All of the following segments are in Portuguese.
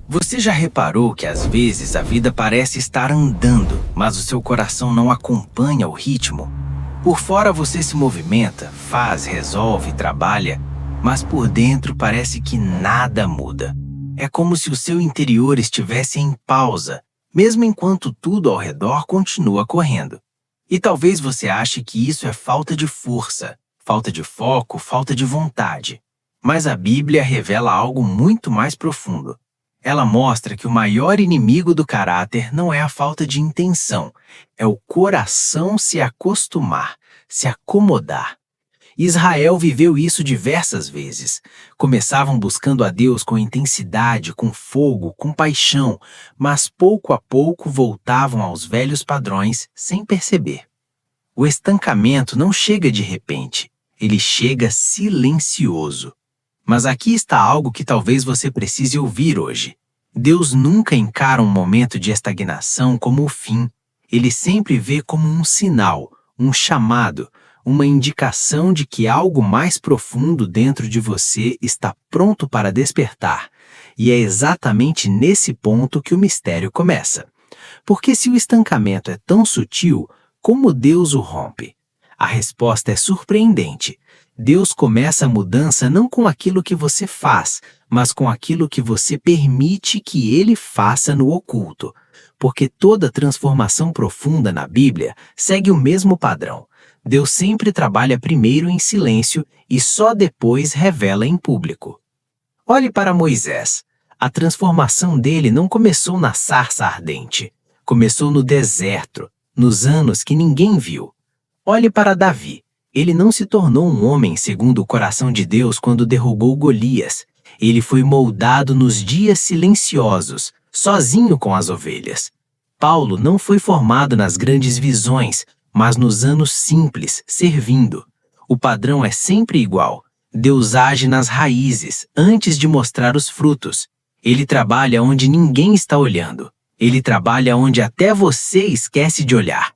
Você já reparou que às vezes a vida parece estar andando, mas o seu coração não acompanha o ritmo? Por fora você se movimenta, faz, resolve, trabalha, mas por dentro parece que nada muda. É como se o seu interior estivesse em pausa, mesmo enquanto tudo ao redor continua correndo. E talvez você ache que isso é falta de força, falta de foco, falta de vontade. Mas a Bíblia revela algo muito mais profundo. Ela mostra que o maior inimigo do caráter não é a falta de intenção, é o coração se acostumar, se acomodar. Israel viveu isso diversas vezes. Começavam buscando a Deus com intensidade, com fogo, com paixão, mas pouco a pouco voltavam aos velhos padrões sem perceber. O estancamento não chega de repente, ele chega silencioso. Mas aqui está algo que talvez você precise ouvir hoje. Deus nunca encara um momento de estagnação como o fim. Ele sempre vê como um sinal, um chamado, uma indicação de que algo mais profundo dentro de você está pronto para despertar. E é exatamente nesse ponto que o mistério começa. Porque se o estancamento é tão sutil, como Deus o rompe? A resposta é surpreendente. Deus começa a mudança não com aquilo que você faz, mas com aquilo que você permite que Ele faça no oculto. Porque toda transformação profunda na Bíblia segue o mesmo padrão. Deus sempre trabalha primeiro em silêncio e só depois revela em público. Olhe para Moisés. A transformação dele não começou na sarça ardente. Começou no deserto, nos anos que ninguém viu. Olhe para Davi. Ele não se tornou um homem segundo o coração de Deus quando derrubou Golias. Ele foi moldado nos dias silenciosos, sozinho com as ovelhas. Paulo não foi formado nas grandes visões, mas nos anos simples, servindo. O padrão é sempre igual. Deus age nas raízes, antes de mostrar os frutos. Ele trabalha onde ninguém está olhando. Ele trabalha onde até você esquece de olhar.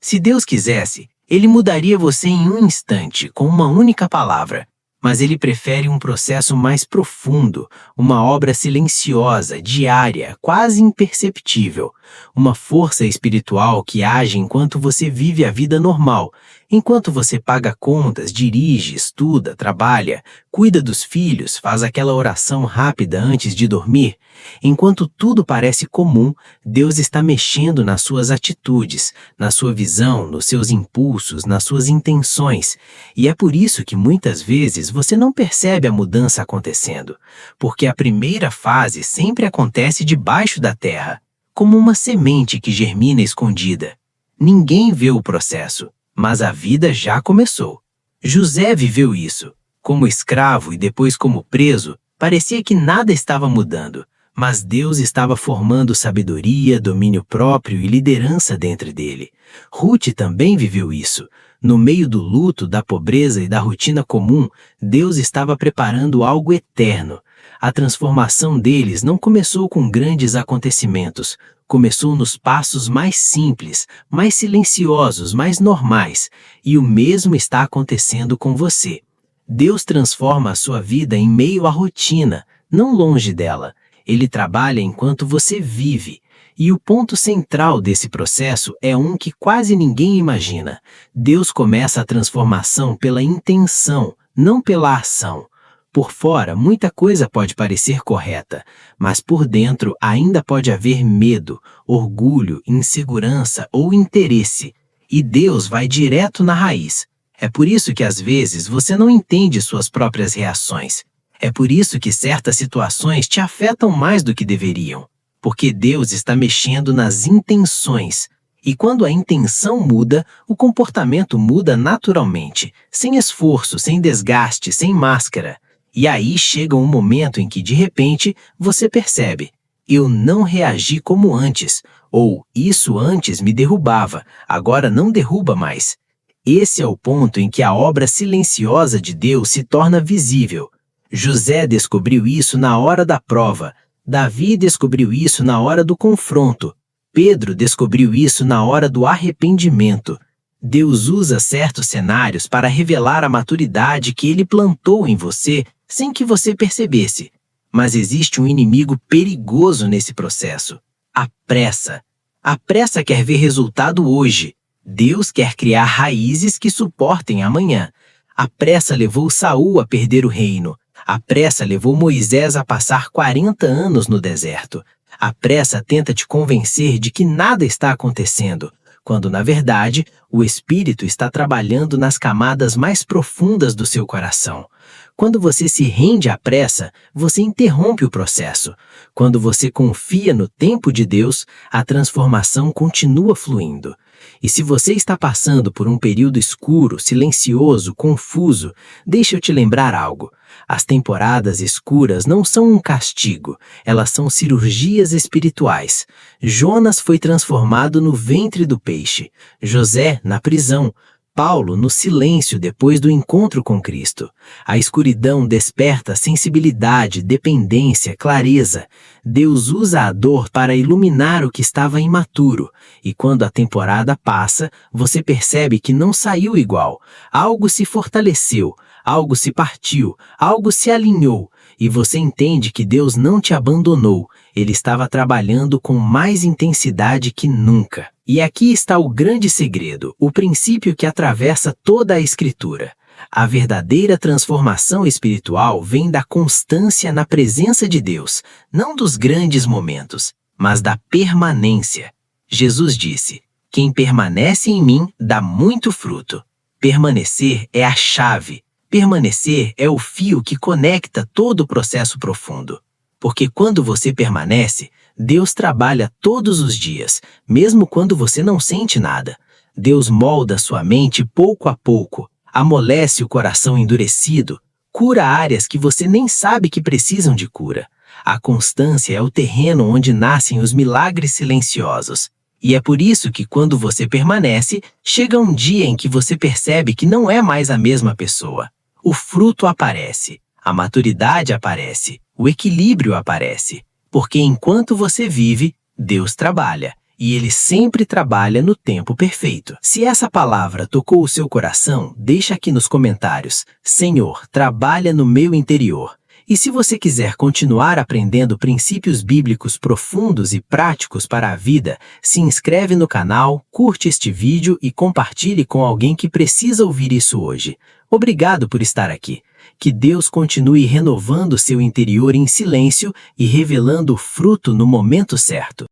Se Deus quisesse, Ele mudaria você em um instante, com uma única palavra. Mas Ele prefere um processo mais profundo, uma obra silenciosa, diária, quase imperceptível. Uma força espiritual que age enquanto você vive a vida normal, enquanto você paga contas, dirige, estuda, trabalha, cuida dos filhos, faz aquela oração rápida antes de dormir. Enquanto tudo parece comum, Deus está mexendo nas suas atitudes, na sua visão, nos seus impulsos, nas suas intenções. E é por isso que muitas vezes você não percebe a mudança acontecendo, porque a primeira fase sempre acontece debaixo da terra, como uma semente que germina escondida. Ninguém vê o processo, mas a vida já começou. José viveu isso. Como escravo e depois como preso, parecia que nada estava mudando, mas Deus estava formando sabedoria, domínio próprio e liderança dentro dele. Ruth também viveu isso. No meio do luto, da pobreza e da rotina comum, Deus estava preparando algo eterno. A transformação deles não começou com grandes acontecimentos, começou nos passos mais simples, mais silenciosos, mais normais, e o mesmo está acontecendo com você. Deus transforma a sua vida em meio à rotina, não longe dela. Ele trabalha enquanto você vive. E o ponto central desse processo é um que quase ninguém imagina. Deus começa a transformação pela intenção, não pela ação. Por fora, muita coisa pode parecer correta, mas por dentro ainda pode haver medo, orgulho, insegurança ou interesse. E Deus vai direto na raiz. É por isso que às vezes você não entende suas próprias reações. É por isso que certas situações te afetam mais do que deveriam. Porque Deus está mexendo nas intenções. E quando a intenção muda, o comportamento muda naturalmente, sem esforço, sem desgaste, sem máscara. E aí chega um momento em que, de repente, você percebe: eu não reagi como antes, ou isso antes me derrubava, agora não derruba mais. Esse é o ponto em que a obra silenciosa de Deus se torna visível. José descobriu isso na hora da prova. Davi descobriu isso na hora do confronto. Pedro descobriu isso na hora do arrependimento. Deus usa certos cenários para revelar a maturidade que Ele plantou em você sem que você percebesse. Mas existe um inimigo perigoso nesse processo: a pressa. A pressa quer ver resultado hoje. Deus quer criar raízes que suportem amanhã. A pressa levou Saul a perder o reino. A pressa levou Moisés a passar 40 anos no deserto. A pressa tenta te convencer de que nada está acontecendo, quando, na verdade, o Espírito está trabalhando nas camadas mais profundas do seu coração. Quando você se rende à pressa, você interrompe o processo. Quando você confia no tempo de Deus, a transformação continua fluindo. E se você está passando por um período escuro, silencioso, confuso, deixa eu te lembrar algo. As temporadas escuras não são um castigo, elas são cirurgias espirituais. Jonas foi transformado no ventre do peixe, José na prisão, Paulo no silêncio depois do encontro com Cristo. A escuridão desperta sensibilidade, dependência, clareza. Deus usa a dor para iluminar o que estava imaturo. E quando a temporada passa, você percebe que não saiu igual. Algo se fortaleceu, algo se partiu, algo se alinhou. E você entende que Deus não te abandonou. Ele estava trabalhando com mais intensidade que nunca. E aqui está o grande segredo, o princípio que atravessa toda a Escritura. A verdadeira transformação espiritual vem da constância na presença de Deus, não dos grandes momentos, mas da permanência. Jesus disse: "Quem permanece em mim dá muito fruto." Permanecer é a chave. Permanecer é o fio que conecta todo o processo profundo. Porque quando você permanece, Deus trabalha todos os dias, mesmo quando você não sente nada. Deus molda sua mente pouco a pouco, amolece o coração endurecido, cura áreas que você nem sabe que precisam de cura. A constância é o terreno onde nascem os milagres silenciosos. E é por isso que quando você permanece, chega um dia em que você percebe que não é mais a mesma pessoa. O fruto aparece, a maturidade aparece, o equilíbrio aparece. Porque enquanto você vive, Deus trabalha. E Ele sempre trabalha no tempo perfeito. Se essa palavra tocou o seu coração, deixa aqui nos comentários: "Senhor, trabalha no meu interior." E se você quiser continuar aprendendo princípios bíblicos profundos e práticos para a vida, se inscreve no canal, curte este vídeo e compartilhe com alguém que precisa ouvir isso hoje. Obrigado por estar aqui. Que Deus continue renovando seu interior em silêncio e revelando o fruto no momento certo.